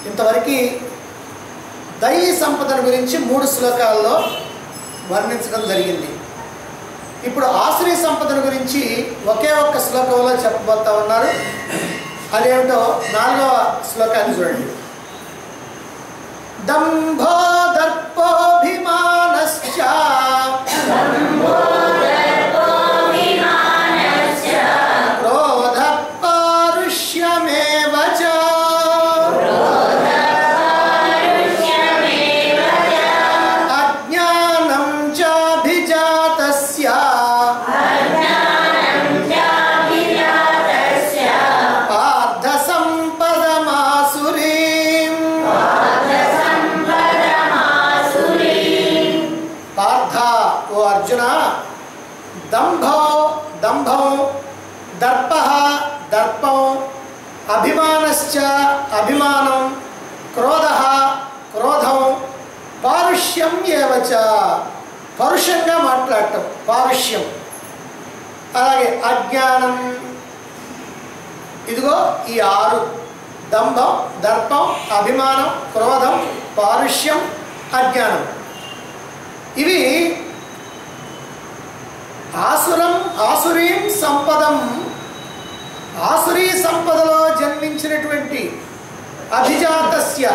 ఇంతవరకు దైవీ సంపదను గురించి 3 శ్లోకాల్లో వర్ణించడం జరిగింది. ఇప్పుడు ఆసురీ సంపదను గురించి ఒకే ఒక్క శ్లోకంలో చెప్పబోతా ఉన్నారు. అదేమిటో 4వ శ్లోకాన్ని చూడండి. దంభో దర్పోభిమానశ్చ క్రోధ పారుష్యమేవ చ అజ్ఞానం చాభిజాతస్య పార్థ సంపదమాసురీం. పార్థ, ఓ అర్జున, దంభం, దర్ప దర్పం, అభిమానశ్చ అభిమానం, క్రోధ క్రోధం, పారుష్యం ఏవచ పరుషంగా మాట్లాడటం పారుష్యం, అలాగే అజ్ఞానం. ఇదిగో ఈ 6 దంభం, దర్పం, అభిమానం, క్రోధం, పారుష్యం, అజ్ఞానం. ఇవి ఆసురీం సంపదం, ఆసురీ సంపదలో జన్మించినటువంటి అభిజాతస్య,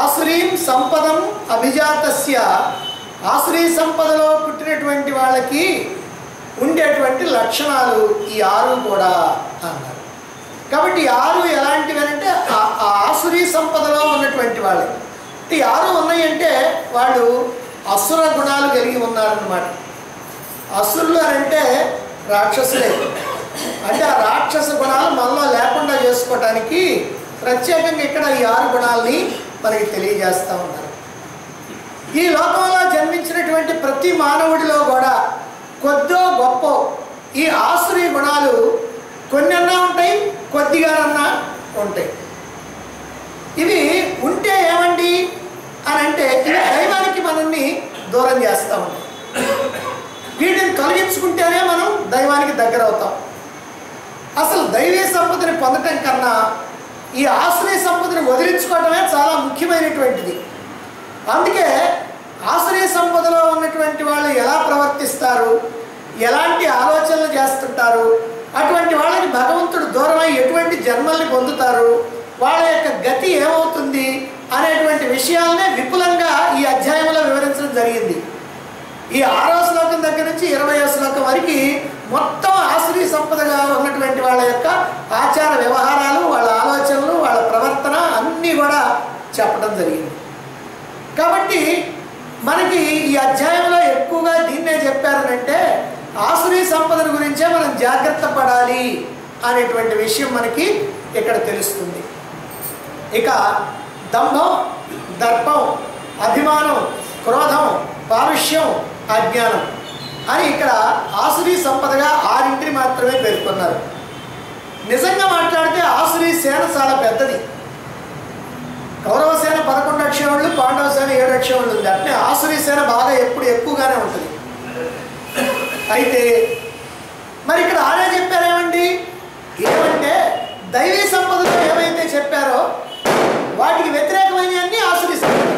ఆసురీం సంపదం అభిజాతస్య, ఆసురీ సంపదలో పుట్టినటువంటి వాళ్ళకి ఉండేటువంటి లక్షణాలు ఈ 6 కూడా అన్నారు. కాబట్టి ఈ 6 ఎలాంటివి అంటే ఆ ఆసురీ సంపదలో ఉన్నటువంటి వాళ్ళు. ఈ 6 ఉన్నాయంటే వాళ్ళు అసుర గుణాలు కలిగి ఉన్నారన్నమాట. అసురులు అంటే రాక్షసులే. అంటే ఆ రాక్షస గుణాలు మనలో లేకుండా చేసుకోవటానికి ప్రత్యేకంగా ఇక్కడ ఈ 6 గుణాలని మనకి తెలియజేస్తూ ఉన్నారు. ఈ లోకంలో జన్మించినటువంటి ప్రతి మానవుడిలో కూడా కొద్దో గొప్ప ఈ ఆసురీ గుణాలు కొన్నన్నా ఉంటాయి, కొద్దిగానన్నా ఉంటాయి. ఇవి ఉంటే ఏమండి అని అంటే ఇవి దైవానికి మనల్ని దూరం చేస్తూ ఉంటాయి. వీటిని తొలగించుకుంటేనే మనం దైవానికి దగ్గర అవుతాం. అసలు దైవీ సంపదని పొందటం కన్నా ఈ ఆశ్రయ సంపదని వదిలించుకోవటమే చాలా ముఖ్యమైనటువంటిది. అందుకే ఆశ్రయ సంపదలో ఉన్నటువంటి వాళ్ళు ఎలా ప్రవర్తిస్తారు, ఎలాంటి ఆలోచనలు చేస్తుంటారు, అటువంటి వాళ్ళకి భగవంతుడు దూరమై ఎటువంటి జన్మల్ని పొందుతారు, వాళ్ళ యొక్క గతి ఏమవుతుంది అనేటువంటి విషయాలనే విపులంగా ఈ అధ్యాయంలో వివరించడం జరిగింది. ఈ 6వ శ్లోకం దగ్గర నుంచి 20వ శ్లోకం వరకు మొత్తం ఆశ్రయ సంపదగా ఉన్నటువంటి వాళ్ళ యొక్క ఆచార వ్యవహారాలు, వాళ్ళ ఆలోచనలు, వాళ్ళ ప్రవర్తన అన్నీ కూడా చెప్పడం జరిగింది. కాబట్టి మనకి ఈ అధ్యాయంలో ఎక్కువగా దీన్నే చెప్పారనంటే ఆశ్రయ సంపదల గురించే మనం జాగ్రత్త పడాలి అనేటువంటి విషయం మనకి ఇక్కడ తెలుస్తుంది. ఇక దంభం, దర్పం, అభిమానం, క్రోధం, పారుష్యం, అజ్ఞానం అని ఇక్కడ ఆసురీ సంపదగా 6 మాత్రమే పేర్కొన్నారు. నిజంగా మాట్లాడితే ఆసురీ సేన చాలా పెద్దది. కౌరవ సేన 11 అక్షోణులు, పాండవ సేన 7 అక్షోణులు ఉంది. అంటే ఆసురీ సేన బాగా ఎప్పుడు ఎక్కువగానే ఉంటుంది. అయితే మరి ఇక్కడ ఆరే చెప్పారేమండి, ఏమంటే దైవీ సంపదలో ఏమైతే చెప్పారో వాటికి వ్యతిరేకమైనవన్నీ ఆసురీ సంపద.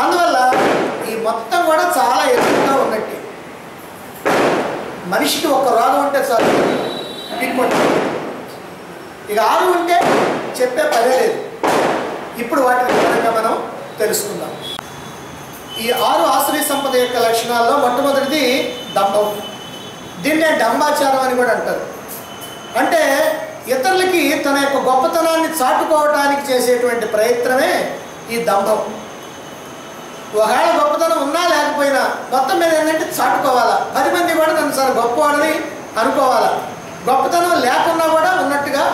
అందువల్ల ఈ మొత్తం కూడా చాలా ఎక్కువగా ఉన్నట్టే. మనిషికి ఒక రోగం ఉంటే చాలు పిక్కొట్టు, ఇక 6 ఉంటే చెప్పే పదే లేదు. ఇప్పుడు వాటిని వివరంగా మనం తెలుసుకుందాం. ఈ 6 ఆశ్రయ సంపద యొక్క లక్షణాల్లో మొట్టమొదటిది దంభం. దీన్నే డంబాచారం అని కూడా అంటారు. అంటే ఇతరులకి తన యొక్క గొప్పతనాన్ని చాటుకోవటానికి చేసేటువంటి ప్రయత్నమే ఈ దంభం. ఒకవేళ గొప్పతనం ఉన్నా లేకపోయినా మొత్తం మీద ఏంటంటే చాటుకోవాలా, 10 మంది కూడా నన్ను చాలా గొప్పవాడని అనుకోవాలా, గొప్పతనం లేకున్నా కూడా ఉన్నట్టుగా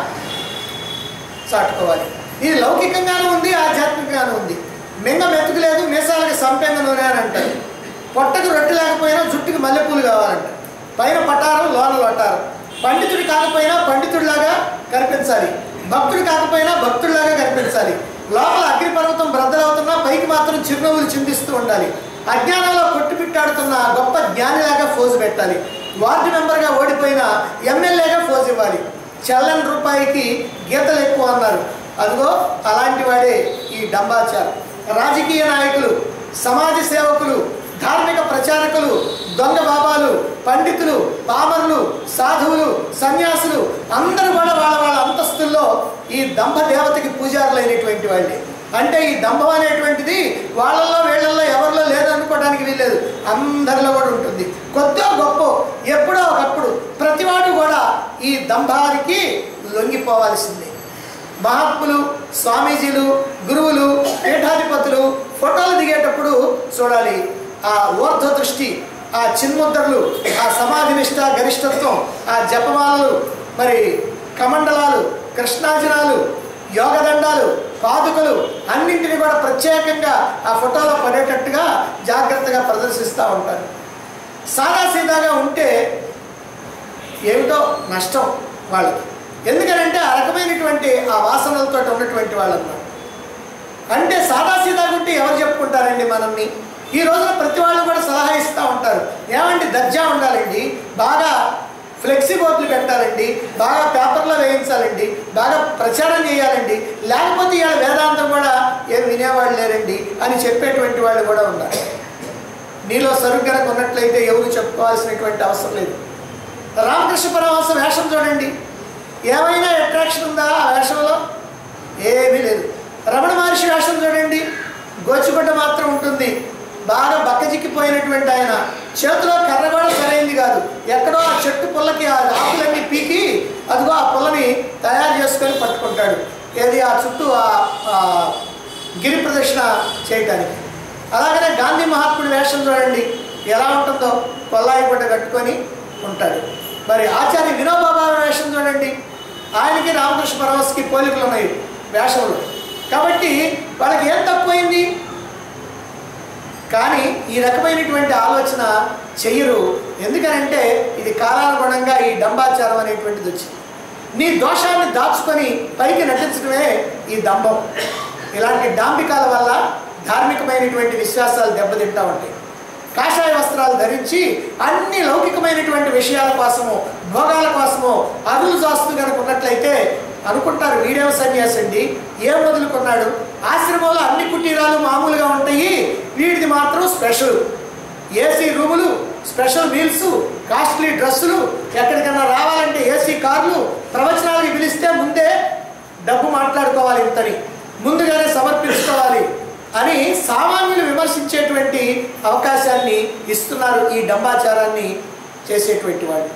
చాటుకోవాలి. ఇది లౌకికంగానూ ఉంది, ఆధ్యాత్మికంగానూ ఉంది. మింగ మెతుకులేదు, మీసాలకి సంపెంగ నూనె అని అంటారు. పొట్టకు రొట్టె లేకపోయినా జుట్టుకి మల్లెపూలు కావాలంట. పైన పటారం, లోన లొటారం. పండితుడు కాకపోయినా పండితుడిలాగా కనిపించాలి, భక్తుడు కాకపోయినా భక్తుడిలాగా కనిపించాలి. లోపల అగ్నిపర్వతం బ్రద్దలవుతున్నా పైకి మాత్రం చిరునవ్వులు చిందిస్తూ ఉండాలి. అజ్ఞానంలో కొట్టుపిట్టాడుతున్న గొప్ప జ్ఞానిలాగా ఫోజు పెట్టాలి. వార్డు మెంబర్గా ఓడిపోయిన ఎమ్మెల్యేగా ఫోజు ఇవ్వాలి. చల్లని రూపాయికి గీతలు ఎక్కువ అన్నారు. అదిగో అలాంటి వాడే ఈ డంబాచారం. రాజకీయ నాయకులు, సమాజ సేవకులు, ధార్మిక ప్రచారకులు, దొంగ బాబాలు, పండితులు, పామరులు, సాధువులు, సన్యాసులు అందరూ కూడా వాళ్ళ వాళ్ళ అంతస్తుల్లో ఈ దంభ దేవతకి పూజారులైనటువంటి వాళ్ళే. అంటే ఈ దంభం అనేటువంటిది వాళ్ళల్లో వీళ్ళల్లో ఎవరిలో లేదనుకోవడానికి వీల్లేదు, అందరిలో కూడా ఉంటుంది. కొద్దిగా గొప్ప ఎప్పుడో ఒకప్పుడు ప్రతివాడు కూడా ఈ దంభానికి లొంగిపోవాల్సిందే. మహాత్ములు, స్వామీజీలు, గురువులు, పీఠాధిపతులు ఫోటోలు దిగేటప్పుడు చూడాలి ఆ ఊర్ధ్వ దృష్టి, ఆ చిన్ముద్రలు, ఆ సమాధి నిష్ట గరిష్టత్వం, ఆ జపమాలలు, మరి కమండలాలు, కృష్ణాజనాలు, యోగదండాలు, పాదుకలు అన్నింటినీ కూడా ప్రత్యేకంగా ఆ ఫోటోలో పడేటట్టుగా జాగ్రత్తగా ప్రదర్శిస్తూ ఉంటారు. సాదాసీదాగా ఉంటే ఏమిటో నష్టం వాళ్ళకి. ఎందుకనంటే ఆ రకమైనటువంటి ఆ వాసనలతో ఉన్నటువంటి వాళ్ళన్నారు. అంటే సాదాసీదాగా ఉంటే ఎవరు చెప్పుకుంటారండి మనల్ని? ఈ రోజున ప్రతి వాళ్ళు కూడా సలహా ఇస్తూ ఉంటారు. ఏమండి దర్జా ఉండాలండి, బాగా ఫ్లెక్సీ బోర్డులు పెట్టాలండి, బాగా పేపర్లో వేయించాలండి, బాగా ప్రచారం చేయాలండి, లేకపోతే ఇవాళ వేదాంతం కూడా ఏం వినేవాళ్ళు లేరండి అని చెప్పేటువంటి వాళ్ళు కూడా ఉన్నారు. నీలో సరుగ్గా ఉన్నట్లయితే ఎవరు చెప్పుకోవాల్సినటువంటి అవసరం లేదు. రామకృష్ణ పరమహంస వేషం చూడండి, ఏమైనా అట్రాక్షన్ ఉందా ఆ వేషంలో? ఏమీ లేదు. రమణ మహర్షి వేషం చూడండి, గోచిగుడ్డ మాత్రం ఉంటుంది. బాగా బక్కజిక్కిపోయినటువంటి ఆయన, చేతిలో కర్ర కూడా సరైంది కాదు, ఎక్కడో ఆ చెట్టు పుల్లకి ఆ ఆకులన్నీ పీకి అదిగో ఆ పుల్లని తయారు చేసుకొని పట్టుకుంటాడు. ఏది ఆ చుట్టూ ఆ గిరి ప్రదక్షిణ చేయటానికి. అలాగనే గాంధీ మహాత్ముడి వేషం చూడండి ఎలా ఉంటుందో, కొల్లాయి గుడ్డ కట్టుకొని ఉంటాడు. మరి ఆచార్య వినోబాబా వేషం చూడండి, ఆయనకి రామకృష్ణ పరమహంసకి పోలికలు ఉన్నాయి వేషంలో. కాబట్టి వాళ్ళకి ఏం తక్కువైంది? కానీ ఈ రకమైనటువంటి ఆలోచన చెయ్యరు. ఎందుకనంటే ఇది కాలానుగుణంగా ఈ డంబాచారం అనేటువంటిది వచ్చింది. నీ దోషాన్ని దాచుకొని పైకి నటించడమే ఈ దంభం. ఇలాంటి డాంబికాల వల్ల ధార్మికమైనటువంటి విశ్వాసాలు దెబ్బతింటూ ఉంటాయి. కాషాయ వస్త్రాలు ధరించి అన్ని లౌకికమైనటువంటి విషయాల కోసము, భోగాల కోసము అరులు జాస్తూ కనుక ఉన్నట్లయితే అనుకుంటారు వీడేం సన్యాసి అండి, ఏం వదులుకున్నాడు, ఆశ్రమంలో అన్ని కుటీరాలు మామూలుగా ఉంటాయి, వీడిది మాత్రం స్పెషల్, ఏసీ రూములు, స్పెషల్ మీల్స్, కాస్ట్లీ డ్రెస్సులు, ఎక్కడికన్నా రావాలంటే ఏసీ కార్లు, ప్రవచనాలకి పిలిస్తే ముందే డబ్బు మాట్లాడుకోవాలి, ఇంతని ముందుగానే సమర్పించుకోవాలి అని సామాన్యులు విమర్శించేటువంటి అవకాశాన్ని ఇస్తున్నారు ఈ డంబాచారాన్ని చేసేటువంటి వాళ్ళు.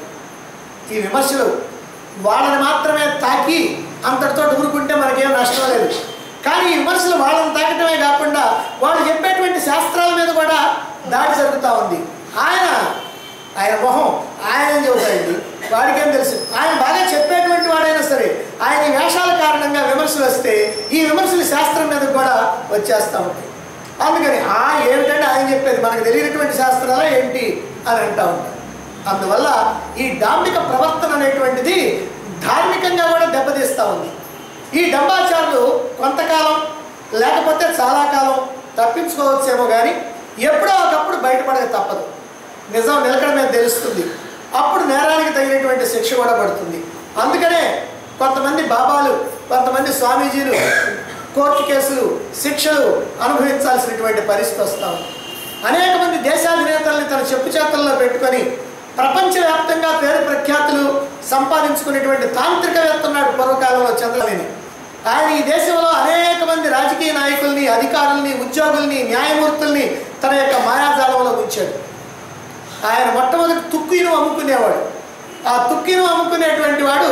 ఈ విమర్శలు వాళ్ళని మాత్రమే తాకి అంతటితో ఊరుకుంటే మనకేం నష్టం లేదు. కానీ ఈ విమర్శలు వాళ్ళని తాకటమే కాకుండా వాళ్ళు చెప్పేటువంటి శాస్త్రాల మీద కూడా దాడి జరుగుతూ ఉంది. ఆయన మొహం ఆయన ఏం చెబుతాయండి, వాడికేం తెలుసు? ఆయన బాగా చెప్పేటువంటి వాడైనా సరే ఆయన వేషాల కారణంగా విమర్శలు వస్తే ఈ విమర్శలు శాస్త్రం మీద కూడా వచ్చేస్తూ ఉంటాయి. అందుకని ఏమిటంటే ఆయన చెప్పేది మనకు తెలియనటువంటి శాస్త్రాలా ఏంటి అని అంటూ ఉంటారు. అందువల్ల ఈ డాంబిక ప్రవర్తన అనేటువంటిది ధార్మికంగా కూడా దెబ్బతీస్తూ ఉంది. ఈ డంబాచారులు కొంతకాలం లేకపోతే చాలా కాలం తప్పించుకోవచ్చేమో కానీ ఎప్పుడో ఒకప్పుడు బయటపడక తప్పదు. నిజం నిలకడ మీద తెలుస్తుంది. అప్పుడు నేరానికి తగినటువంటి శిక్ష కూడా పడుతుంది. అందుకనే కొంతమంది బాబాలు, కొంతమంది స్వామీజీలు కోర్టు కేసులు, శిక్షలు అనుభవించాల్సినటువంటి పరిస్థితి వస్తూ ఉంది. అనేక మంది దేశాధినేతల్ని తన చెప్పు చేతల్లో పెట్టుకొని ప్రపంచవ్యాప్తంగా పేరు ప్రఖ్యాతులు సంపాదించుకునేటువంటి తాంత్రికవేత్త ఉన్నాడు పూర్వకాలంలో చంద్రబాబు. ఆయన ఈ దేశంలో అనేక మంది రాజకీయ నాయకుల్ని, అధికారుల్ని, ఉద్యోగుల్ని, న్యాయమూర్తుల్ని తన యొక్క మాయాజాలంలో ఉంచాడు. ఆయన మొట్టమొదటి తుక్కిను అమ్ముకునేవాడు. ఆ తుక్కిను అమ్ముకునేటువంటి వాడు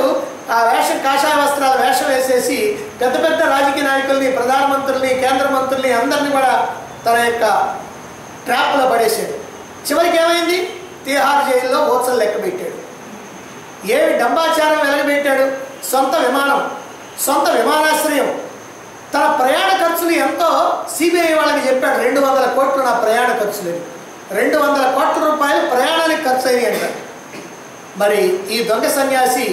ఆ వేషం, కాషాయ వస్త్రాల వేషం వేసేసి పెద్ద పెద్ద రాజకీయ నాయకుల్ని, ప్రధానమంత్రుల్ని, కేంద్ర మంత్రుల్ని అందరినీ కూడా తన యొక్క ట్రాప్లో పడేసాడు. చివరికి ఏమైంది? తిహార్ జైల్లో ఓత్సలు లెక్క పెట్టాడు. ఏమి డంబాచారం వెలగబెట్టాడు? సొంత విమానం, సొంత విమానాశ్రయం, తన ప్రయాణ ఖర్చులు ఎంతో సిబిఐ వాళ్ళకి చెప్పాడు. 200 కోట్లు నా ప్రయాణ ఖర్చులు, 200 కోట్ల రూపాయలు ప్రయాణానికి ఖర్చు అయినాయి అంట. మరి ఈ దొంగ సన్యాసి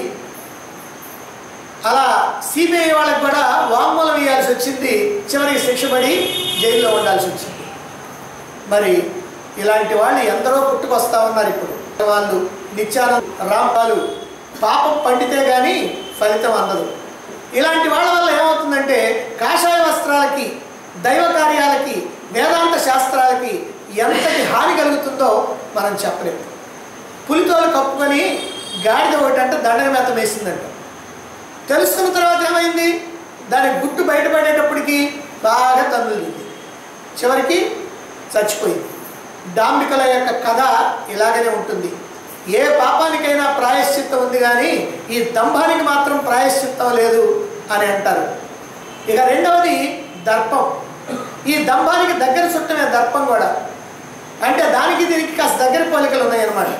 అలా సిబిఐ వాళ్ళకి కూడా వాంగ్మూలం ఇవ్వాల్సి వచ్చింది. చివరికి శిక్ష పడి జైల్లో ఉండాల్సి వచ్చింది. మరి ఇలాంటి వాళ్ళు ఎందరో పుట్టుకొస్తా ఉన్నారు. ఇప్పుడు వాళ్ళు నిత్యానంద, రాంపాలు పాపం పండితే కానీ ఫలితం అందదు. ఇలాంటి వాళ్ళ వల్ల ఏమవుతుందంటే కాషాయ వస్త్రాలకి, దైవ కార్యాలకి, వేదాంత శాస్త్రాలకి ఎంతటి హాని కలుగుతుందో మనం చెప్పలేము. పులితోలు కప్పుకొని గాడిద ఒకటంటే దండగ మేత వేసిందంట. తెలుసుకున్న తర్వాత ఏమైంది, దాని గుట్టు బయటపడేటప్పటికి బాగా తన్నులింది, చివరికి చచ్చిపోయింది. డాంబికల యొక్క కథ ఇలాగనే ఉంటుంది. ఏ పాపానికైనా ప్రాయశ్చిత్తం ఉంది కానీ ఈ దంభానికి మాత్రం ప్రాయశ్చిత్తం లేదు అని అంటారు. ఇక రెండవది దర్పం. ఈ దంభానికి దగ్గర చుట్టమే దర్పం కూడా. అంటే దానికి దీనికి కాస్త దగ్గర పోలికలు ఉన్నాయన్నమాట.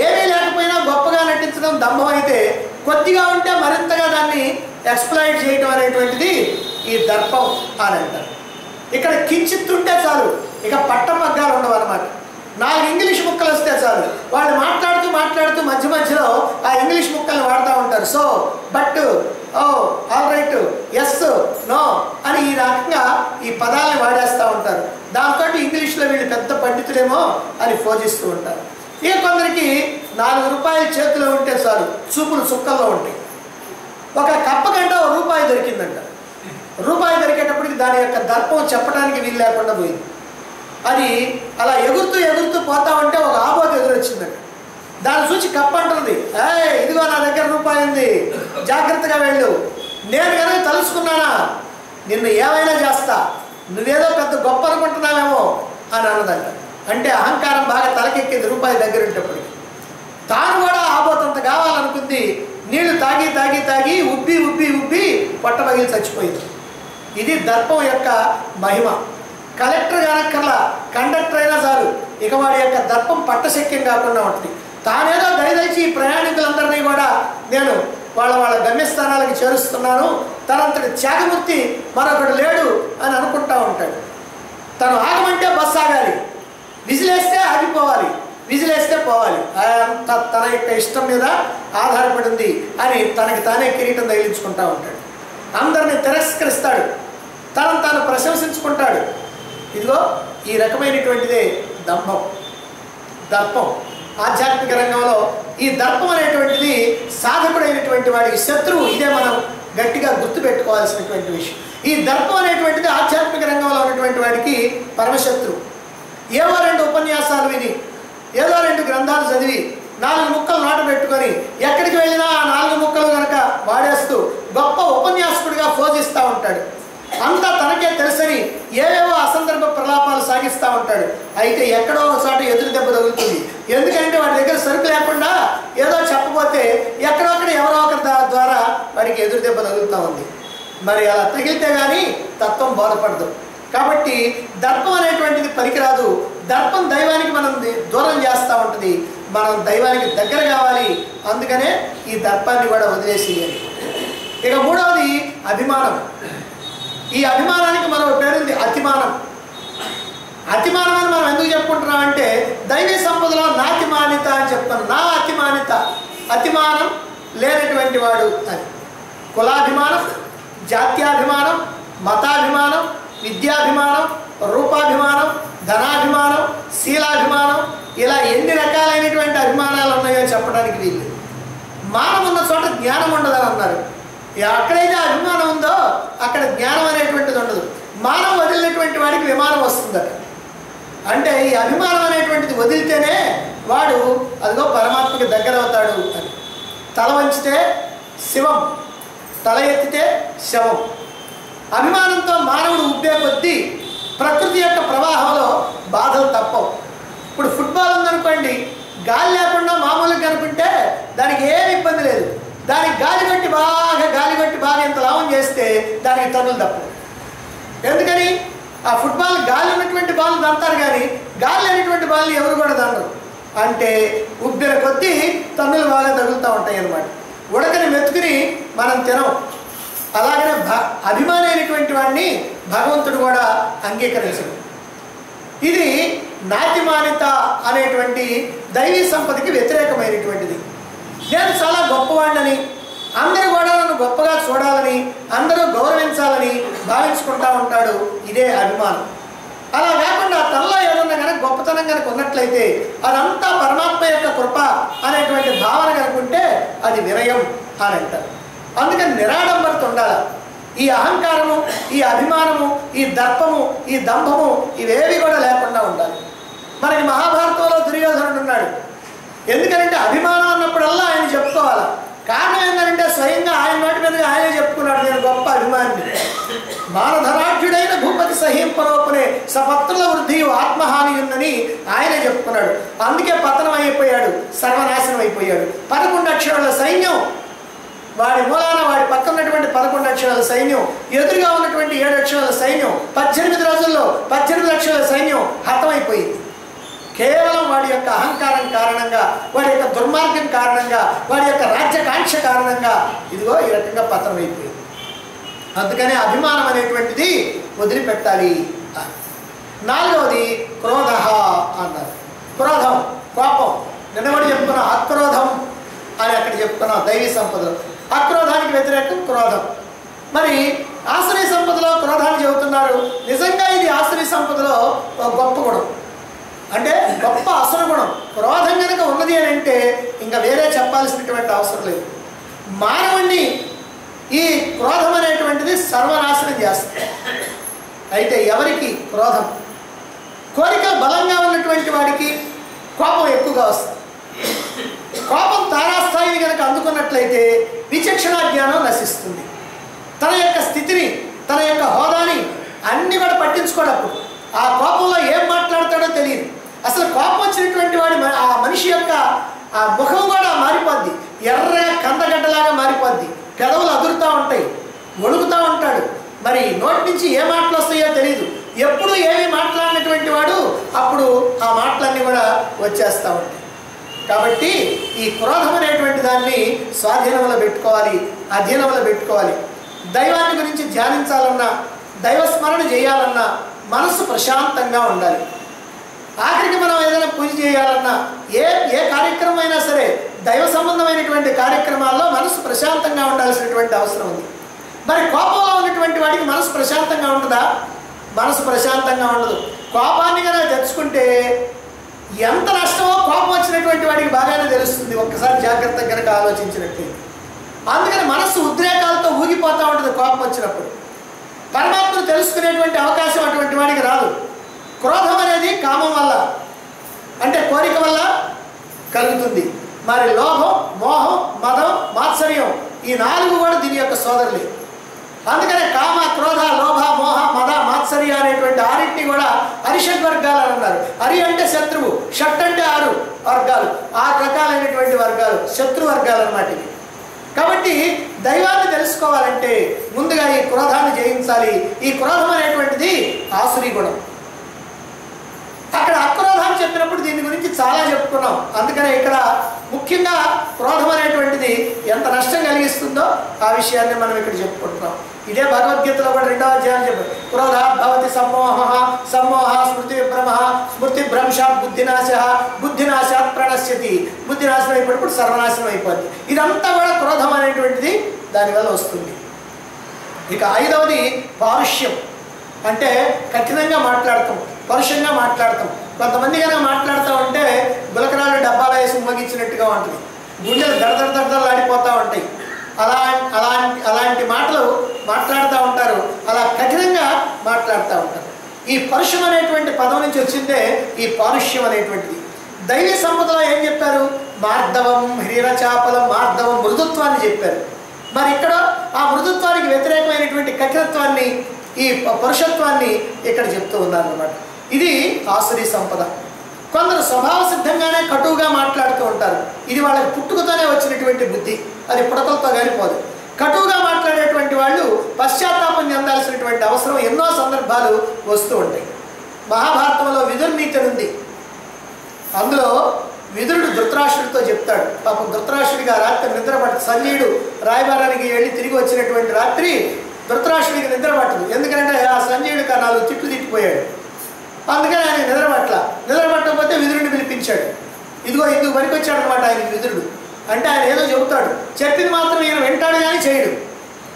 ఏమీ లేకపోయినా గొప్పగా నటించడం దంభం అయితే, కొద్దిగా ఉంటే మరింతగా దాన్ని ఎక్స్ప్లాయిట్ చేయడం అనేటువంటిది ఈ దర్పం అని అంటారు. ఇక్కడ కించిత్ ఉంటే చాలు, ఇక పట్టపగ్గాలు ఉండవు అన్నమాట. 4 ఇంగ్లీష్ ముక్కలు వస్తే చాలు, వాళ్ళు మాట్లాడుతూ మధ్య మధ్యలో ఆ ఇంగ్లీష్ ముక్కల్ని వాడుతూ ఉంటారు. So, but, oh, all right, yes, no అని ఈ రకంగా ఈ పదాలని వాడేస్తూ ఉంటారు. దాంతో ఇంగ్లీష్లో వీళ్ళు పెద్ద పండితులేమో అని ఫోజిస్తూ ఉంటారు. ఇక కొందరికి 4 రూపాయలు చేతిలో ఉంటే చాలు, చూపులు చుక్కల్లో ఉంటాయి. ఒక కప్ప కంటే ₹1 దొరికిందంట. రూపాయి దొరికేటప్పటికి దాని యొక్క దర్పం చెప్పడానికి వీలు లేకుండా పోయింది. అది అలా ఎగురుతూ పోతా ఉంటే ఒక ఆబోతు ఎదురొచ్చిందంట. దాన్ని చూసి కప్ప అంటుంది, ఇదిగో నా దగ్గర ₹1 ఉంది, జాగ్రత్తగా వెళ్ళు, నేను కనుక తలుసుకున్నానా నిన్ను ఏమైనా చేస్తా, నువ్వేదో పెద్ద గొప్ప అనుకుంటున్నావేమో అని అన్నదంట. అంటే అహంకారం బాగా తలకెక్కింది ₹1 దగ్గర ఉండేటప్పటికి. తాను కూడా ఆబోతంత కావాలనుకుంది. నీళ్లు తాగి ఉబ్బి పొట్ట పగిలి చచ్చిపోయింది. ఇది దర్పం యొక్క మహిమ. కలెక్టర్ కానక్కర్లా, కండక్టర్ అయినా చాలు, ఇక వాడి యొక్క దర్పం పట్టశక్యం కాకుండా ఉంటుంది. తానేదో దయదలిచి ప్రయాణికులందరినీ కూడా నేను వాళ్ళ గమ్యస్థానాలకు చేరుస్తున్నాను, తనంతటి త్యాగమూర్తి మరొకడు లేడు అని అనుకుంటా ఉంటాడు. తను ఆగమంటే బస్సు ఆగాలి, విజిలేస్తే ఆగిపోవాలి, విజిలేస్తే పోవాలి, తన యొక్క ఇష్టం మీద ఆధారపడింది అని తనకి తానే కిరీటం తగిలించుకుంటా ఉంటాడు. అందరిని తిరస్కరిస్తాడు, తనను తాను ప్రశంసించుకుంటాడు. ఇదిగో ఈ రకమైనటువంటిదే దంభం, దర్పం. ఆధ్యాత్మిక రంగంలో ఈ దర్పం అనేటువంటిది సాధకుడైనటువంటి వాడికి శత్రువు. ఇదే మనం గట్టిగా గుర్తుపెట్టుకోవాల్సినటువంటి విషయం. ఈ దర్పం అనేటువంటిది ఆధ్యాత్మిక రంగంలో ఉన్నటువంటి వాడికి పరమశత్రువు. ఏవో 2 ఉపన్యాసాలు విని, ఏదో 2 గ్రంథాలు చదివి 4 ముక్కలు నాటు పెట్టుకొని ఎక్కడికి వెళ్ళినా ఆ 4 ముక్కలు కనుక వాడేస్తూ గొప్ప ఉపన్యాసకుడిగా ఫోజిస్తూ ఉంటాడు. అంతా తనకే తెలుసని ఏవేవో అసందర్భ ప్రలాపాలు సాగిస్తూ ఉంటాడు. అయితే ఎక్కడో ఒక చోట ఎదురు దెబ్బ తగులుతుంది. ఎందుకంటే వాడి దగ్గర సరుకు లేకుండా ఏదో చెప్పబోతే ఎక్కడొక్కడ ఎవరో ఒకరి ద్వారా వాడికి ఎదురు దెబ్బ తగులుతూ ఉంది. మరి అలా తగిలితే కానీ తత్వం బోధపడదు. కాబట్టి దర్పం అనేటువంటిది పనికిరాదు. దర్పం దైవానికి మనం దూరం చేస్తూ ఉంటుంది. మనం దైవానికి దగ్గర కావాలి. అందుకనే ఈ దర్పాన్ని కూడా వదిలేసేయాలి. ఇక మూడవది అభిమానం. ఈ అభిమానానికి మరో పేరుంది అతిమానం. అతిమానం అని మనం ఎందుకు చెప్పుకుంటున్నామంటే దైవీ సంపదలో నాతిమానిత అని చెప్తాను. నా అతిమానిత, అతిమానం లేనటువంటి వాడు అని. కులాభిమానం, జాత్యాభిమానం, మతాభిమానం, విద్యాభిమానం, రూపాభిమానం, ధనాభిమానం, శీలాభిమానం, ఇలా ఎన్ని రకాలైనటువంటి అభిమానాలు ఉన్నాయో చెప్పడానికి వీళ్ళు. మానం ఉన్న చోట జ్ఞానం ఉండదని అన్నారు. ఎక్కడైతే అభిమానం ఉందో అక్కడ జ్ఞానం అనేటువంటిది ఉండదు. మానం వదిలినటువంటి వాడికి విమానం వస్తుందట. అంటే ఈ అభిమానం అనేటువంటిది వదిలితేనే వాడు అదిగో పరమాత్మకి దగ్గర అవుతాడు అని. తల వంచితే శివం, తల ఎత్తితే శవం. అభిమానంతో మానవుడు ఉబ్బే కొద్దీ ప్రకృతి యొక్క ప్రవాహంలో బాధలు తప్పవు. ఇప్పుడు ఫుట్బాల్ ఉందనుకోండి, గాలి లేకుండా మామూలుగా కనుకుంటే దానికి ఏమి ఇబ్బంది లేదు. దానికి గాలి కొట్టి బాగా ఇంత లాభం చేస్తే దానికి తన్నులు తప్పవు. ఎందుకని ఆ ఫుట్బాల్ గాలి ఉన్నటువంటి బాల్ దంతారు, కానీ గాలి లేనటువంటి బాల్ని ఎవరు కూడా దండరు. అంటే ఉబ్బిన కొద్దీ తన్నులు బాగా తగులుతూ ఉంటాయి అన్నమాట. ఉడకని మెతుకుని మనం తినం. అలాగనే అభిమాని అయినటువంటి వాడిని భగవంతుడు కూడా అంగీకరించడు. ఇది నాతిమానిత అనేటువంటి దైవీ సంపదకి వ్యతిరేకమైనటువంటిది. నేను చాలా గొప్పవాడిని, అందరూ కూడా నన్ను గొప్పగా చూడాలని, అందరూ గౌరవించాలని భావించుకుంటా ఉంటాడు. ఇదే అభిమానం. అలా కాకుండా తనలో ఏదన్నా కనుక గొప్పతనం కనుక ఉన్నట్లయితే అదంతా పరమాత్మ యొక్క కృప అనేటువంటి భావన కనుకుంటే అది వినయం అని అంటారు. అందుకని నిరాడంబరత ఉండాలి. ఈ అహంకారము, ఈ అభిమానము, ఈ దర్పము, ఈ దంభము ఇవేవి కూడా లేకుండా ఉండాలి. మనకి మహాభారతంలో దుర్యోధనుడు ఉన్నాడు. ఎందుకంటే అభిమానం అన్నప్పుడల్లా ఆయన చెప్పుకోవాలి. కారణం ఏంటంటే స్వయంగా ఆయన నోటి మీదగా ఆయనే చెప్పుకున్నాడు, నేను గొప్ప అభిమాని. మానధనాఢ్యుడైన భూపతి సహీంపరోపునే సపత్రుల వృద్ధి ఆత్మహాని ఉందని ఆయనే చెప్పుకున్నాడు. అందుకే పతనం అయిపోయాడు, సర్వనాశనం అయిపోయాడు. 11 అక్షరాల సైన్యం వాడి మూలాన, వాడి పక్కన ఉన్నటువంటి 11 అక్షరాల సైన్యం, ఎదురుగా ఉన్నటువంటి 7 అక్షరాల సైన్యం, 18 రోజుల్లో 18 లక్షల సైన్యం హతమైపోయింది. కేవలం వాడి యొక్క అహంకారం కారణంగా, వాడి యొక్క దుర్మార్గం కారణంగా, వాడి యొక్క రాజ్యకాంక్ష కారణంగా ఇదిగో ఈ రకంగా పతనం అయిపోయింది. అందుకనే అభిమానం అనేటువంటిది వదిలిపెట్టాలి. 4వది క్రోధ అన్నారు. క్రోధం, కోపం. నిన్నవాడు చెప్పుకున్నాం అక్రోధం అని అక్కడ చెప్పుకున్నాం దైవీ సంపదలో. అక్రోధానికి వ్యతిరేకం క్రోధం. మరి ఆశ్రయ సంపదలో క్రోధాన్ని చెబుతున్నారు. నిజంగా ఇది ఆశ్రయ సంపదలో గొప్ప గుణం, అంటే గొప్ప అసలు గుణం. క్రోధం కనుక ఉన్నది అని అంటే ఇంకా వేరే చెప్పాల్సినటువంటి అవసరం లేదు. మానవుణ్ణి ఈ క్రోధం అనేటువంటిది సర్వనాశనం చేస్తుంది. అయితే ఎవరికి క్రోధం, కోరిక బలంగా ఉన్నటువంటి వాడికి కోపం ఎక్కువగా వస్తుంది. కోపం తారాస్థాయిని కనుక అందుకున్నట్లయితే విచక్షణా జ్ఞానం నశిస్తుంది. తన యొక్క స్థితిని, తన యొక్క హోదాని అన్ని కూడా పట్టించుకోవడప్పుడు ఆ కోపంలో ఏం మాట్లాడతాడో తెలియదు. అసలు కోపం వచ్చినటువంటి వాడి ఆ మనిషి యొక్క ఆ ముఖం కూడా మారిపోద్ది, ఎర్రగా కందగడ్డలాగా మారిపోద్ది. పెదవులు అదురుతూ ఉంటాయి, వణుకుతూ ఉంటాడు. మరి నోటి నుంచి ఏ మాటలు వస్తాయో తెలియదు. ఎప్పుడు ఏమి మాట్లాడినటువంటి వాడు అప్పుడు ఆ మాటలన్నీ కూడా వచ్చేస్తూ ఉంటాయి. కాబట్టి ఈ క్రోధం అనేటువంటి దాన్ని స్వాధీనంలో పెట్టుకోవాలి, అధీనంలో పెట్టుకోవాలి. దైవాన్ని గురించి ధ్యానించాలన్నా, దైవస్మరణ చేయాలన్నా మనసు ప్రశాంతంగా ఉండాలి. ఆఖరికి మనం ఏదైనా పూజ చేయాలన్నా, ఏ కార్యక్రమం అయినా సరే దైవ సంబంధమైనటువంటి కార్యక్రమాల్లో మనసు ప్రశాంతంగా ఉండాల్సినటువంటి అవసరం ఉంది. మరి కోపంలో ఉన్నటువంటి వాడికి మనసు ప్రశాంతంగా ఉంటుందా? మనసు ప్రశాంతంగా ఉండదు. కోపాన్ని కనుక తెచ్చుకుంటే ఎంత నష్టమో కోపం వచ్చినటువంటి వాడికి బాగానే తెలుస్తుంది, ఒక్కసారి జాగ్రత్తగా కనుక ఆలోచించినట్లయితే. అందుకని మనస్సు ఉద్రేకాలతో ఊగిపోతూ ఉంటుంది కోపం వచ్చినప్పుడు. పరమాత్మను తెలుసుకునేటువంటి అవకాశం అటువంటి వాడికి రాదు. క్రోధం అనేది కామం వల్ల, అంటే కోరిక వల్ల కలుగుతుంది. మరి లోభం, మోహం, మదం, మాత్సర్యం ఈ 4 కూడా దీని యొక్క సోదరులే. అందుకనే కామ, క్రోధ, లోభ, మోహ, మద, మాత్సర్య అనేటువంటి 6 కూడా అరిషడ్ వర్గాలు అని అన్నారు. హరి అంటే శత్రువు, షట్ అంటే 6 వర్గాలు, 6 రకాలైనటువంటి వర్గాలు, శత్రు వర్గాలు అన్నమాట ఇవి. కాబట్టి దైవాన్ని తెలుసుకోవాలంటే ముందుగా ఈ క్రోధాన్ని జయించాలి. ఈ క్రోధం అనేటువంటిది ఆసురీ గుణం. అక్కడ అక్రోధాన్ని చెప్పినప్పుడు దీని గురించి చాలా చెప్పుకున్నాం. అందుకనే ఇక్కడ ముఖ్యంగా క్రోధం అనేటువంటిది ఎంత నష్టం కలిగిస్తుందో ఆ విషయాన్ని మనం ఇక్కడ చెప్పుకుంటున్నాం. ఇదే భగవద్గీతలో కూడా 2వ అధ్యాయం చెప్పారు. క్రోధాత్ భవతి సమ్మోహ, సమ్మోహ స్మృతి విభ్రమ, స్మృతి భ్రంశాత్ బుద్ధినాశ, బుద్ధినాశాత్ ప్రణశ్యతి, బుద్ధినాశనం అయిపోయినప్పుడు సర్వనాశనం అయిపోద్ది. ఇదంతా కూడా క్రోధం అనేటువంటిది దానివల్ల వస్తుంది. ఇక 5వది పారుష్యం, అంటే కఠినంగా మాట్లాడతాం, పరుషంగా మాట్లాడతాం. కొంతమంది కనుక మాట్లాడుతూ ఉంటే గులకరాలు డబ్బాలు వేసి ఉమ్మగించినట్టుగా ఉంటుంది, గుండెలు దడదడదడలాడిపోతూ ఉంటాయి. అలాంటి మాటలు మాట్లాడుతూ ఉంటారు, అలా కఠినంగా మాట్లాడుతూ ఉంటారు. ఈ పరుషం అనేటువంటి పదం నుంచి వచ్చిందే ఈ పారుష్యం అనేటువంటిది. దైవీ సంపదలో ఏం చెప్పారు? మార్దవం, హ్రీరచాపలం, మార్దవం మృదుత్వాన్ని చెప్పారు. మరి ఇక్కడ ఆ మృదుత్వానికి వ్యతిరేకమైనటువంటి కఠినత్వాన్ని, ఈ పరుషత్వాన్ని ఇక్కడ చెప్తూ ఉన్నారన్నమాట. ఇది ఆసురీ సంపద. కొందరు స్వభావ సిద్ధంగానే కటువుగా మాట్లాడుతూ ఉంటారు. ఇది వాళ్ళకి పుట్టుకతోనే వచ్చినటువంటి బుద్ధి, అది పుడకలతో కానిపోదు. కటువుగా మాట్లాడేటువంటి వాళ్ళు పశ్చాత్తాపం చెందాల్సినటువంటి అవసరం ఎన్నో సందర్భాలు వస్తూ ఉంటాయి. మహాభారతంలో విదుర్నీతి ఉంది. అందులో విదురుడు ధృతరాష్ట్రుడితో చెప్తాడు. పాపం ధృతరాష్ట్రుడికి ఆ రాత్రి నిద్ర పట్టదు. సంజయుడు రాయబారానికి వెళ్ళి తిరిగి వచ్చినటువంటి రాత్రి ధృతరాష్ట్రుడికి నిద్ర పట్టదు. ఎందుకంటే ఆ సంజయుడికి 4 తిట్లు తిట్టిపోయాడు. అందుకని ఆయన నిద్ర పట్టకపోతే విదురుడిని పిలిపించాడు. ఇదిగో ఇందుకు పనికొచ్చాడు అనమాట ఆయనకి విదురుడు. అంటే ఆయన ఏదో చెబుతాడు, చెప్పింది మాత్రం ఈయన వింటాడు కానీ చేయడు.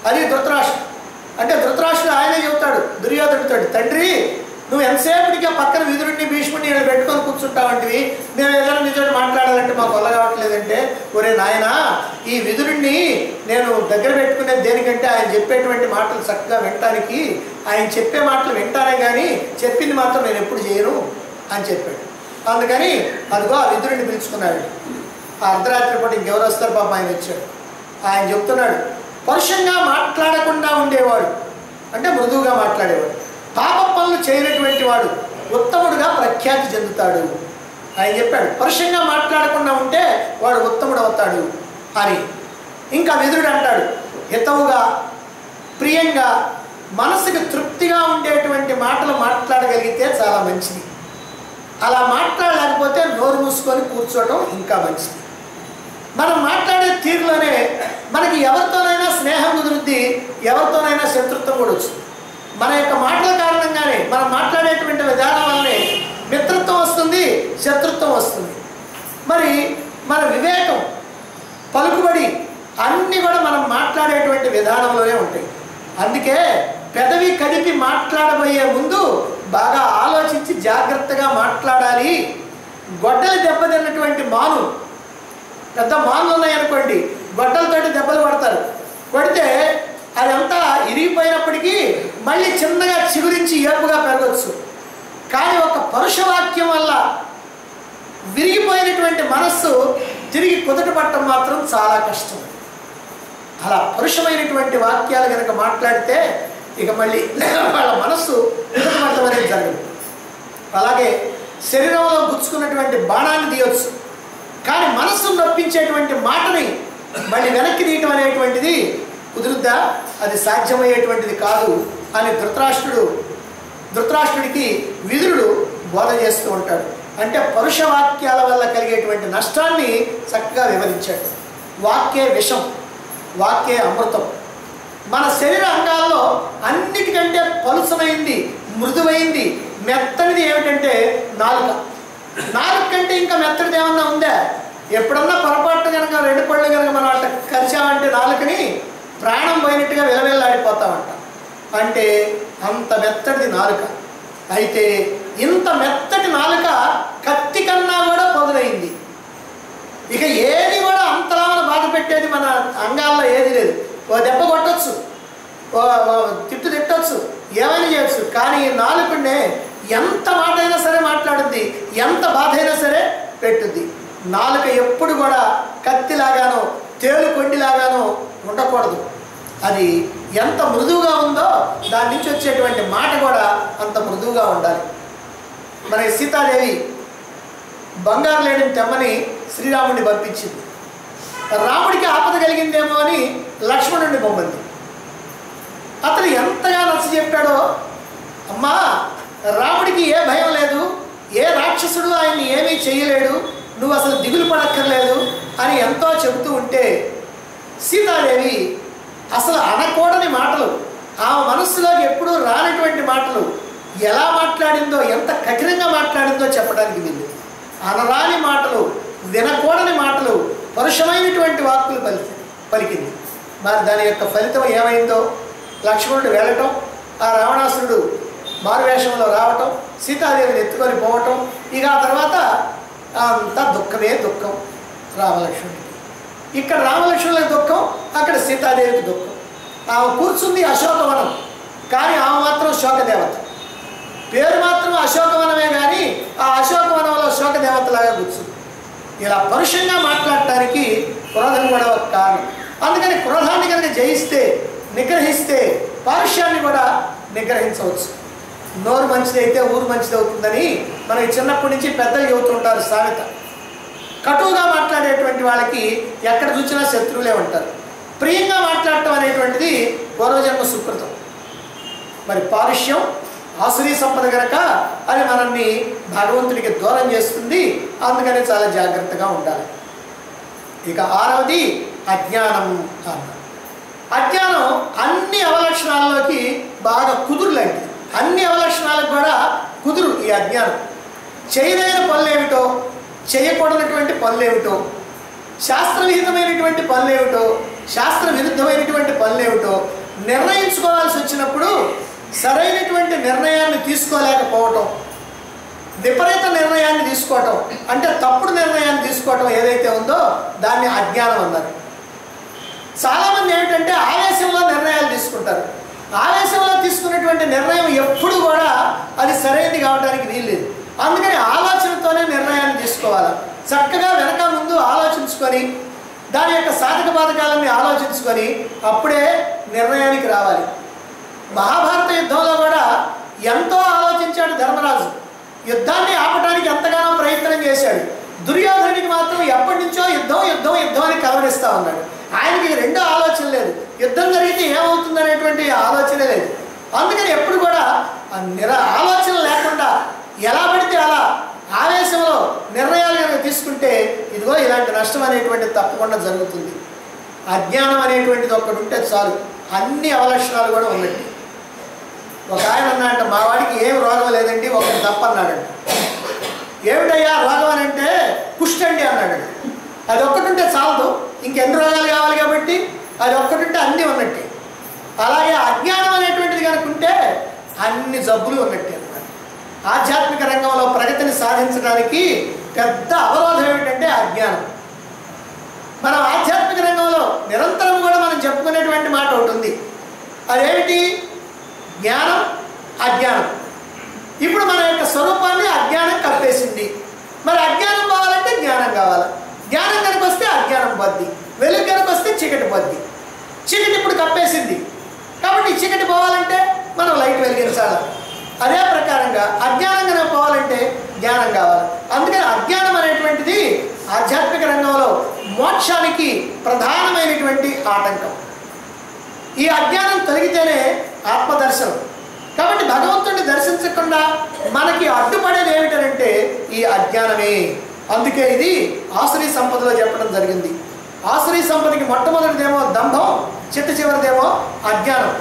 అది ధృతరాష్ట్రుడు. అంటే ధృతరాష్ట్రుడు ఆయనే చెబుతాడు దుర్యోధనుడితో, తండ్రి నువ్వు ఎంతసేపటికి పక్కన విదురుడిని, భీష్ముడిని ఇలా పెట్టుకొని కూర్చుంటావంటివి, మేము ఏదైనా నిజం మాట్లాడాలంటే మాకు వల్ల కావట్లేదంటే, ఒరే నాయన ఈ విదురుడిని నేను దగ్గర పెట్టుకునేది దేనికంటే ఆయన చెప్పేటువంటి మాటలు చక్కగా వినటానికి. ఆయన చెప్పే మాటలు వింటానే కానీ చెప్పింది మాత్రం నేను ఎప్పుడు చేయను అని చెప్పాడు. అందుకని అదిగో ఆ విదురుని పిలుచుకున్నాడు. ఆ అర్ధరాత్రి పూట ఇంకెవరు వస్తారు పాప, ఆయన వచ్చాడు. ఆయన చెప్తున్నాడు, పరుషంగా మాట్లాడకుండా ఉండేవాడు అంటే మృదువుగా మాట్లాడేవాడు, పాప పనులు చేయనటువంటి వాడు ఉత్తముడుగా ప్రఖ్యాతి చెందుతాడు ఆయన చెప్పాడు. పరుషంగా మాట్లాడకుండా ఉంటే వాడు ఉత్తముడు అవుతాడు అని. ఇంకా విదురుడు అంటాడు, హితవుగా ప్రియంగా మనసుకు తృప్తిగా ఉండేటువంటి మాటలు మాట్లాడగలిగితే చాలా మంచిది. అలా మాట్లాడలేకపోతే నోరు మూసుకొని కూర్చోవటం ఇంకా మంచిది. మనం మాట్లాడే తీరులోనే మనకి ఎవరితోనైనా స్నేహం కుదురుద్ది, ఎవరితోనైనా శత్రుత్వం కూడా వచ్చింది. మన యొక్క మాటల కారణంగానే, మనం మాట్లాడేటువంటి విధానం వల్లనే మిత్రత్వం వస్తుంది, శత్రుత్వం వస్తుంది. మరి మన వివేకం, పలుకుబడి అన్నీ కూడా మనం మాట్లాడేటువంటి విధానంలోనే ఉంటాయి. అందుకే పెదవి కదిపి మాట్లాడబోయే ముందు బాగా ఆలోచించి జాగ్రత్తగా మాట్లాడాలి. గొడ్డలి దెబ్బతిన్నటువంటి మాను, పెద్ద మానులు ఉన్నాయనుకోండి, గొడ్డలతోటి దెబ్బలు పడతారు. పడితే అదంతా ఇరిగిపోయినప్పటికీ మళ్ళీ చిన్నగా చిగురించి ఏపుగా పెరగచ్చు. కానీ ఒక పరుషవాక్యం వల్ల విరిగిపోయినటువంటి మనస్సు తిరిగి కుదటపడటం మాత్రం చాలా కష్టం. అలా పరుషమైనటువంటి వాక్యాలు కనుక మాట్లాడితే ఇక మళ్ళీ వాళ్ళ మనస్సు కుదటపడటం అనేది జరగదు. అలాగే శరీరంలో గుచ్చుకున్నటువంటి బాణాన్ని తీయవచ్చు, కానీ మనస్సును నొప్పించేటువంటి మాటని మళ్ళీ వెనక్కి తీయటం అనేటువంటిది కుదురుద్దా? అది సాధ్యమయ్యేటువంటిది కాదు అని ధృతరాష్ట్రుడికి విదురుడు బోధ చేస్తూ ఉంటాడు. అంటే పరుష వాక్యాల వల్ల కలిగేటువంటి నష్టాన్ని చక్కగా వివరించాడు. వాక్యే విషం, వాక్యే అమృతం. మన శరీర అంగాల్లో అన్నిటికంటే పలుసమైంది, మృదువైంది, మెత్తనిది ఏమిటంటే నాలుక. నాలుక కంటే ఇంకా మెత్తడిది ఏమన్నా ఉందా? ఎప్పుడన్నా పొరపాటు కనుక రెండు పళ్ళు కనుక మనం అట్లా కరిచామంటే నాలుకని ప్రాణం పోయినట్టుగా విలవిల్లాడిపోతామంట. అంటే అంత మెత్తడిది నాలుక. అయితే ఇంత మెత్తటి నాలుక కత్తి కన్నా కూడా పొదలైంది. ఇక ఏది కూడా అంతలా బాధ పెట్టేది మన అంగాల్లో ఏది లేదు. ఓ దెబ్బ కొట్టచ్చు, ఓ తిట్టు తిట్టచ్చు, ఏమైనా చేయొచ్చు. కానీ నాలుకనే ఎంత మాట అయినా సరే మాట్లాడుద్ది, ఎంత బాధ అయినా సరే పెట్టుద్ది. నాలుక ఎప్పుడు కూడా కత్తిలాగానో తేలుకొండిలాగానో ఉండకూడదు. అది ఎంత మృదువుగా ఉందో దాని నుంచి వచ్చేటువంటి మాట కూడా అంత మృదువుగా ఉండాలి. మన సీతాదేవి బంగారు లేడిని తెమ్మని శ్రీరాముడిని పంపించింది. రాముడికి ఆపద కలిగిందేమో అని లక్ష్మణుడిని పంపింది. అతను ఎంతగా నచ్చ చెప్పాడో, అమ్మా రాముడికి ఏ భయం లేదు, ఏ రాక్షసుడు ఆయన్ని ఏమీ చేయలేడు, నువ్వు అసలు దిగులు పడక్కర్లేదు అని ఎంతో చెబుతూ ఉంటే సీతాదేవి అసలు అనకూడని మాటలు, ఆమె మనస్సులోకి ఎప్పుడూ రానటువంటి మాటలు ఎలా మాట్లాడిందో, ఎంత కఠినంగా మాట్లాడిందో చెప్పడానికి వీళ్ళు. అనరాని మాటలు, వినకూడని మాటలు, పరుషమైనటువంటి వాక్కులు పలికింది. మరి దాని యొక్క ఫలితం ఏమైందో, లక్ష్మణుడు వెళ్ళటం, ఆ రావణాసురుడు మారువేషంలో రావటం, సీతాదేవిని ఎత్తుకొని పోవటం, ఇక ఆ తర్వాత అంతా దుఃఖమే దుఃఖం రామలక్ష్మణుడికి. ఇక్కడ రామలక్ష్మణులకు దుఃఖం, అక్కడ సీతాదేవికి దుఃఖం. ఆమె కూర్చుంది అశోకవనం, కానీ ఆమె మాత్రం శోకదేవత. పేరు మాత్రం అశోకవనమే కానీ ఆ అశోకవనంలో శోకదేవతలాగా కూర్చుంది. ఇలా పరుషంగా మాట్లాడటానికి క్రోధం కూడా ఒక కారణం. అందుకని క్రోధాన్ని కనుక జయిస్తే, నిగ్రహిస్తే పారుష్యాన్ని కూడా నిగ్రహించవచ్చు. నోరు మంచిదైతే ఊరు మంచిది అవుతుందని మనకి చిన్నప్పటి నుంచి పెద్దలు చెబుతుంటారు సామెత. కటువుగా మాట్లాడేటువంటి వాళ్ళకి ఎక్కడ చూసినా శత్రువులే ఉంటారు. ప్రియంగా మాట్లాడటం అనేటువంటిది పూర్వజన్మ సుకృతం. మరి పారుష్యం ఆసురీ సంపద కనుక అది మనల్ని భగవంతుడికి దూరం చేస్తుంది. అందుకని చాలా జాగ్రత్తగా ఉండాలి. ఇక ఆరవది అజ్ఞానం అన్నారు. అజ్ఞానం అన్ని అవలక్షణాల్లోకి బాగా కుదురులాంటిది. అన్ని అవలక్షణాలకు కూడా కుదురు ఈ అజ్ఞానం. చేయదగిన పనులేమిటో, చేయకూడనటువంటి పనులేమిటో, శాస్త్రవిహితమైనటువంటి పనులేమిటో, శాస్త్ర విరుద్ధమైనటువంటి పనులేమిటో నిర్ణయించుకోవాల్సి వచ్చినప్పుడు సరైనటువంటి నిర్ణయాన్ని తీసుకోలేకపోవటం, విపరీత నిర్ణయాన్ని తీసుకోవటం, అంటే తప్పుడు నిర్ణయాన్ని తీసుకోవటం ఏదైతే ఉందో దాన్ని అజ్ఞానం అన్నారు. చాలామంది ఏమిటంటే ఆవేశంలో నిర్ణయాలు తీసుకుంటారు. ఆవేశంలో తీసుకున్నటువంటి నిర్ణయం ఎప్పుడు కూడా అది సరైనది కావడానికి వీల్లేదు. అందుకని ఆలోచనతోనే నిర్ణయాన్ని తీసుకోవాలి. చక్కగా వెనక ముందు ఆలోచించుకొని దాని యొక్క సాధక బాధకాలని ఆలోచించుకొని అప్పుడే నిర్ణయానికి రావాలి. మహాభారత యుద్ధంలో కూడా ఎంతో ఆలోచించాడు ధర్మరాజు. యుద్ధాన్ని ఆపడానికి ఎంతగానో ప్రయత్నం చేశాడు. దుర్యోధనుడికి మాత్రం ఎప్పటి నుంచో యుద్ధం యుద్ధం యుద్ధం అని కలవరిస్తూ ఉన్నాడు. ఆయనకి రెండో ఆలోచన లేదు. యుద్ధం జరిగితే ఏమవుతుంది అనేటువంటి ఆలోచనే లేదు. అందుకని ఎప్పుడు కూడా ఆలోచన లేకుండా ఎలా పడితే అలా ఆవేశంలో నిర్ణయాలు కనుక తీసుకుంటే ఇదిగో ఇలాంటి నష్టం అనేటువంటిది తప్పకుండా జరుగుతుంది. అజ్ఞానం అనేటువంటిది ఒక్కటి ఉంటే చాలు, అన్ని అవలక్షణాలు కూడా ఉన్నట్టు. ఒక ఆయన అన్నాడంట, మా వాడికి ఏం రోగం లేదండి, ఒకటి తప్పన్నాడంట. ఏమిటయ్యా రోగం అని అంటే కుష్టండి అన్నాడు. అది ఒక్కటుంటే చాలదు, ఇంకెన్ని రోగాలు కావాలి కాబట్టి అది ఒక్కటుంటే అన్నీ ఉన్నట్టే. అలాగే అజ్ఞానం అనేటువంటిది కనుకుంటే అన్ని జబ్బులు ఉన్నట్టే అన్నమాట. ఆధ్యాత్మిక రంగంలో ప్రగతిని సాధించడానికి పెద్ద అవరోధం ఏమిటంటే అజ్ఞానం. మనం ఆధ్యాత్మిక రంగంలో నిరంతరం కూడా మనం చెప్పుకునేటువంటి మాట ఒకటి ఉంది. అదేమిటి? జ్ఞానం, అజ్ఞానం. ఇప్పుడు మన యొక్క స్వరూపాన్ని అజ్ఞానం కప్పేసింది. మరి అజ్ఞానం కావాలంటే జ్ఞానం కావాలి. జ్ఞానం కనుక వస్తే అజ్ఞానం బద్ది, వెలుగు కనుక వస్తే చీకటి బద్ది. చీకటి ఇప్పుడు కప్పేసింది కాబట్టి చీకటి పోవాలంటే మనం లైట్ వెలిగించాలి. అదే ప్రకారంగా అజ్ఞానం కనుక పోవాలంటే జ్ఞానం కావాలి. అందుకని అజ్ఞానం అనేటువంటిది ఆధ్యాత్మిక రంగంలో మోక్షానికి ప్రధానమైనటువంటి ఆటంకం. ఈ అజ్ఞానం తొలగితేనే ఆత్మదర్శనం. కాబట్టి భగవంతుడిని దర్శించకుండా మనకి అడ్డుపడేది ఏమిటంటే ఈ అజ్ఞానమే. అందుకే ఇది ఆసురీ సంపదలో చెప్పడం జరిగింది. ఆసురీ సంపదకి మొట్టమొదటిదేమో దంభం, చిట్ట చివరిదేమో అజ్ఞానం.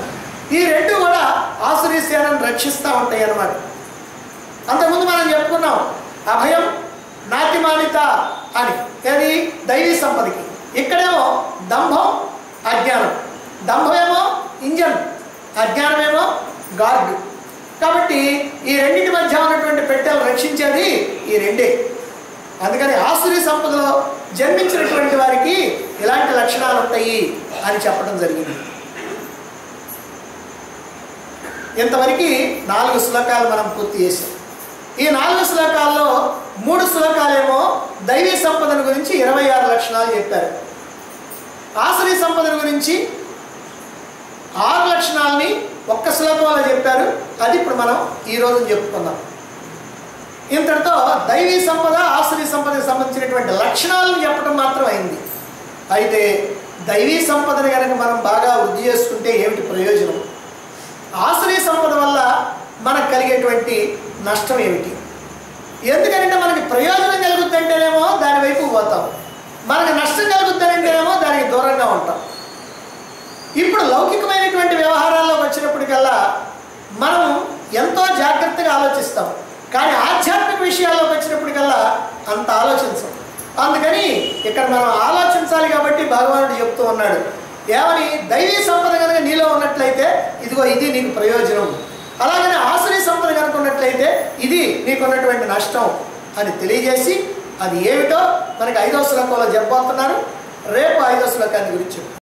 ఈ రెండు కూడా ఆసురీ సేనను రక్షిస్తూ ఉంటాయి అన్నమాట. అంతకుముందు మనం చెప్పుకున్నాం అభయం, నాతిమానిత అని, అది దైవీ సంపదకి. ఇక్కడేమో దంభం, అజ్ఞానం. దంభమేమో ఇంజన్, అజ్ఞానమేమో గార్డు. కాబట్టి ఈ రెండింటి మధ్య ఉన్నటువంటి పెట్టెలు రక్షించేది ఈ రెండే. అందుకని ఆసురీ సంపదలో జన్మించినటువంటి వారికి ఇలాంటి లక్షణాలు ఉంటాయి అని చెప్పడం జరిగింది. ఇంతవరకు 4 శ్లోకాలు మనం పూర్తి చేసాం. ఈ 4 శ్లోకాల్లో 3 శ్లోకాలేమో దైవీ సంపదను గురించి 26 లక్షణాలు చెప్పారు. ఆసురీ సంపదను గురించి 6 లక్షణాలని ఒక్క శ్లోకంలో చెప్పారు. అది ఇప్పుడు మనం ఈరోజు చెప్పుకుందాం. ఇంతటితో దైవీ సంపద, ఆసురీ సంపదకు సంబంధించినటువంటి లక్షణాలను చెప్పడం మాత్రం అయింది. అయితే దైవీ సంపదను కనుక మనం బాగా వృద్ధి చేసుకుంటే ఏమిటి ప్రయోజనం? ఆసురీ సంపద వల్ల మనకు కలిగేటువంటి నష్టం ఏమిటి? ఎందుకంటే మనకి ప్రయోజనం కలుగుతుంటేనేమో దాని వైపు పోతాం, మనకు నష్టం కలుగుతుంటేనేమో దానికి దూరంగా ఉంటాం. ఇప్పుడు లౌకికమైనటువంటి వ్యవహారాల్లోకి వచ్చినప్పటికల్లా మనం ఎంతో జాగ్రత్తగా ఆలోచిస్తాం, కానీ ఆధ్యాత్మిక విషయాల్లోకి వచ్చినప్పటికల్లా అంత ఆలోచించం. అందుకని ఇక్కడ మనం ఆలోచించాలి కాబట్టి భగవానుడు చెప్తూ ఉన్నాడు ఏమని? దైవీ సంపద కనుక నీలో ఉన్నట్లయితే ఇదిగో ఇది నీకు ప్రయోజనం, అలాగనే ఆసురీ సంపద కనుక ఉన్నట్లయితే ఇది నీకున్నటువంటి నష్టం అని తెలియజేసి అది ఏమిటో మనకి 5వ శ్లోకంలో చెప్పబోతున్నారు. రేపు 5వ శ్లోకాన్ని గురించి